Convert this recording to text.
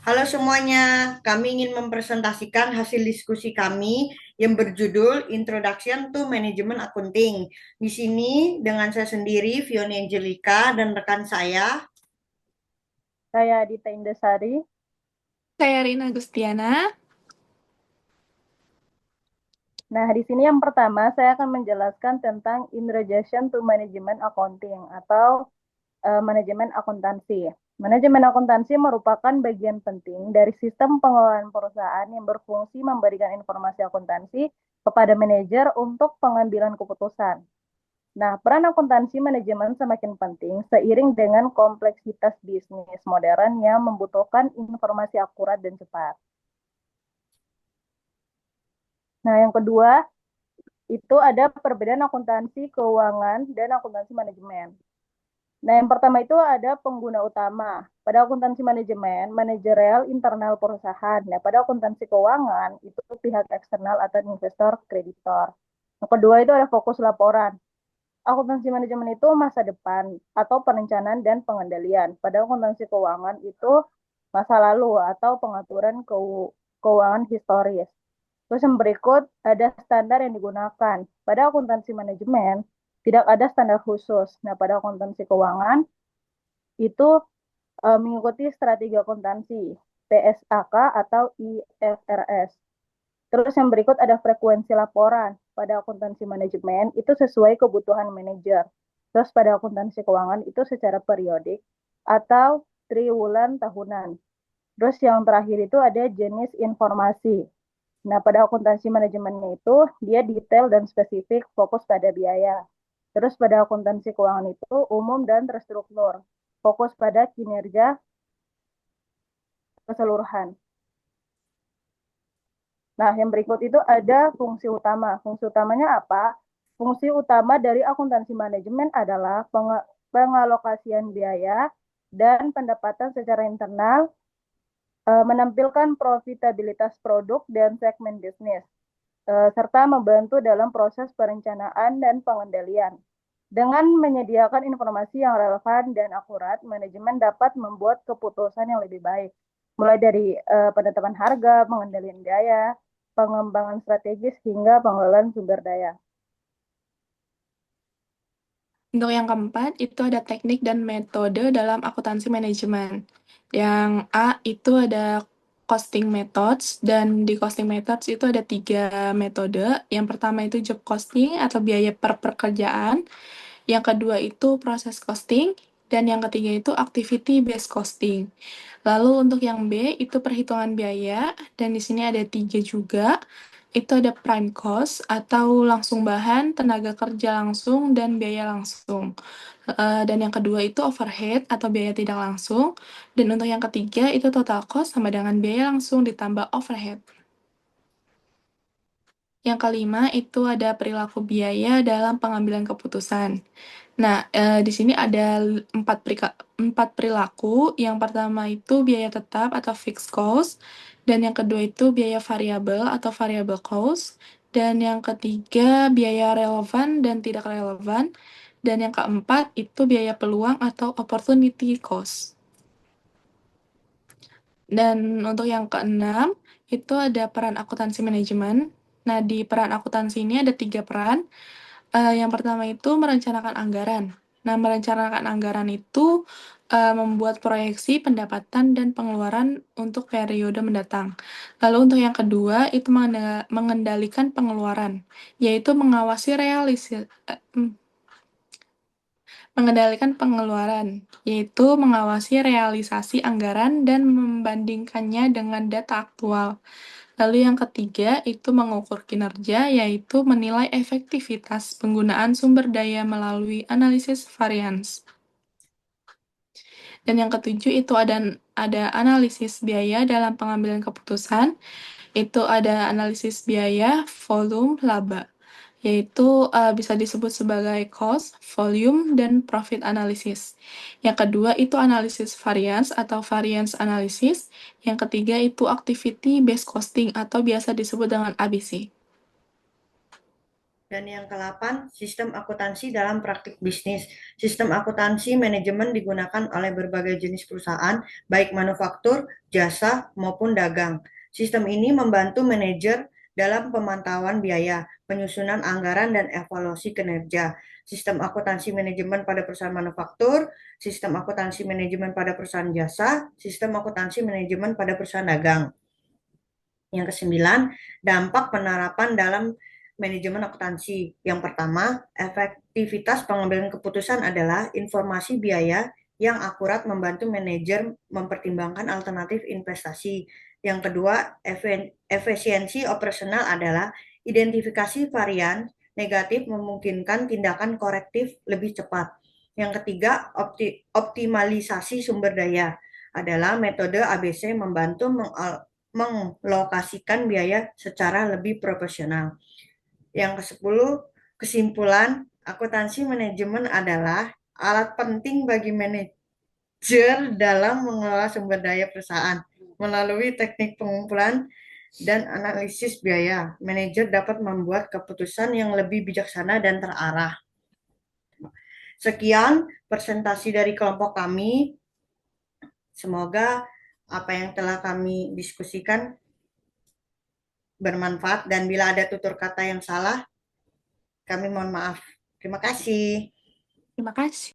Halo semuanya, kami ingin mempresentasikan hasil diskusi kami yang berjudul Introduction to Management Accounting. Di sini dengan saya sendiri, Fioni Angelika, dan rekan saya. Saya Dita Indasari. Saya Rina Gustiana. Nah, di sini yang pertama saya akan menjelaskan tentang Introduction to Management Accounting atau manajemen akuntansi. Manajemen akuntansi merupakan bagian penting dari sistem pengelolaan perusahaan yang berfungsi memberikan informasi akuntansi kepada manajer untuk pengambilan keputusan. Nah, peran akuntansi manajemen semakin penting seiring dengan kompleksitas bisnis modern yang membutuhkan informasi akurat dan cepat. Nah, yang kedua, itu ada perbedaan akuntansi keuangan dan akuntansi manajemen. Nah, yang pertama itu ada pengguna utama. Pada akuntansi manajemen, manajerial internal perusahaan. Nah, pada akuntansi keuangan, itu pihak eksternal atau investor kreditor. Yang kedua itu ada fokus laporan. Akuntansi manajemen itu masa depan atau perencanaan dan pengendalian. Pada akuntansi keuangan itu masa lalu atau pengaturan keuangan historis. Terus yang berikut ada standar yang digunakan. Pada akuntansi manajemen tidak ada standar khusus. Nah, pada akuntansi keuangan itu mengikuti strategi akuntansi PSAK atau IFRS. Terus yang berikut ada frekuensi laporan. Pada akuntansi manajemen itu sesuai kebutuhan manajer. Terus pada akuntansi keuangan itu secara periodik atau triwulan tahunan. Terus yang terakhir itu ada jenis informasi. Nah, pada akuntansi manajemennya itu dia detail dan spesifik, fokus pada biaya. Terus pada akuntansi keuangan itu umum dan terstruktur, fokus pada kinerja keseluruhan. Nah, yang berikut itu ada fungsi utama. Fungsi utamanya apa? Fungsi utama dari akuntansi manajemen adalah pengalokasian biaya dan pendapatan secara internal, menampilkan profitabilitas produk dan segmen bisnis, serta membantu dalam proses perencanaan dan pengendalian. Dengan menyediakan informasi yang relevan dan akurat, manajemen dapat membuat keputusan yang lebih baik, mulai dari penetapan harga, pengendalian biaya, pengembangan strategis, hingga pengelolaan sumber daya. Untuk yang keempat, itu ada teknik dan metode dalam akuntansi manajemen. Yang A itu ada costing methods, dan di costing methods itu ada 3 metode. Yang pertama itu job costing atau biaya per pekerjaan. Yang kedua itu proses costing. Dan yang ketiga itu activity based costing. Lalu untuk yang B itu perhitungan biaya, dan di sini ada 3 juga. Itu ada prime cost atau langsung bahan, tenaga kerja langsung, dan biaya langsung. Dan yang kedua itu overhead atau biaya tidak langsung. Dan untuk yang ketiga itu total cost sama dengan biaya langsung ditambah overhead. Yang kelima itu ada perilaku biaya dalam pengambilan keputusan. Nah, di sini ada empat perilaku. Yang pertama itu biaya tetap atau fixed cost, dan yang kedua itu biaya variabel atau variable cost, dan yang ketiga biaya relevan dan tidak relevan, dan yang keempat itu biaya peluang atau opportunity cost. Dan untuk yang keenam, itu ada peran akuntansi manajemen. Nah, di peran akuntansi ini ada 3 peran. Yang pertama itu merencanakan anggaran. Nah, merencanakan anggaran itu membuat proyeksi pendapatan dan pengeluaran untuk periode mendatang. Lalu untuk yang kedua itu mengendalikan pengeluaran, yaitu mengendalikan pengeluaran, yaitu mengawasi realisasi anggaran dan membandingkannya dengan data aktual. Lalu yang ketiga itu mengukur kinerja, yaitu menilai efektivitas penggunaan sumber daya melalui analisis varians. Dan yang ketujuh itu ada analisis biaya dalam pengambilan keputusan, itu ada analisis biaya, volume, laba, yaitu bisa disebut sebagai cost, volume, dan profit analysis. Yang kedua itu analisis variance atau variance analysis. Yang ketiga itu activity based costing atau biasa disebut dengan ABC. Dan yang ke-8, sistem akuntansi dalam praktik bisnis. Sistem akuntansi manajemen digunakan oleh berbagai jenis perusahaan, baik manufaktur, jasa, maupun dagang. Sistem ini membantu manajer dalam pemantauan biaya, penyusunan anggaran, dan evaluasi kinerja. Sistem akuntansi manajemen pada perusahaan manufaktur, sistem akuntansi manajemen pada perusahaan jasa, sistem akuntansi manajemen pada perusahaan dagang. Yang ke-9, dampak penerapan dalam manajemen akuntansi. Yang pertama, efektivitas pengambilan keputusan adalah informasi biaya yang akurat membantu manajer mempertimbangkan alternatif investasi. Yang kedua, efisiensi operasional adalah identifikasi varian negatif memungkinkan tindakan korektif lebih cepat. Yang ketiga, optimalisasi sumber daya adalah metode ABC membantu menglokasikan biaya secara lebih profesional. Yang ke-10, kesimpulan, akuntansi manajemen adalah alat penting bagi manajer dalam mengelola sumber daya perusahaan. Melalui teknik pengumpulan dan analisis biaya, manajer dapat membuat keputusan yang lebih bijaksana dan terarah. Sekian presentasi dari kelompok kami. Semoga apa yang telah kami diskusikan bermanfaat, dan bila ada tutur kata yang salah, kami mohon maaf. Terima kasih. Terima kasih.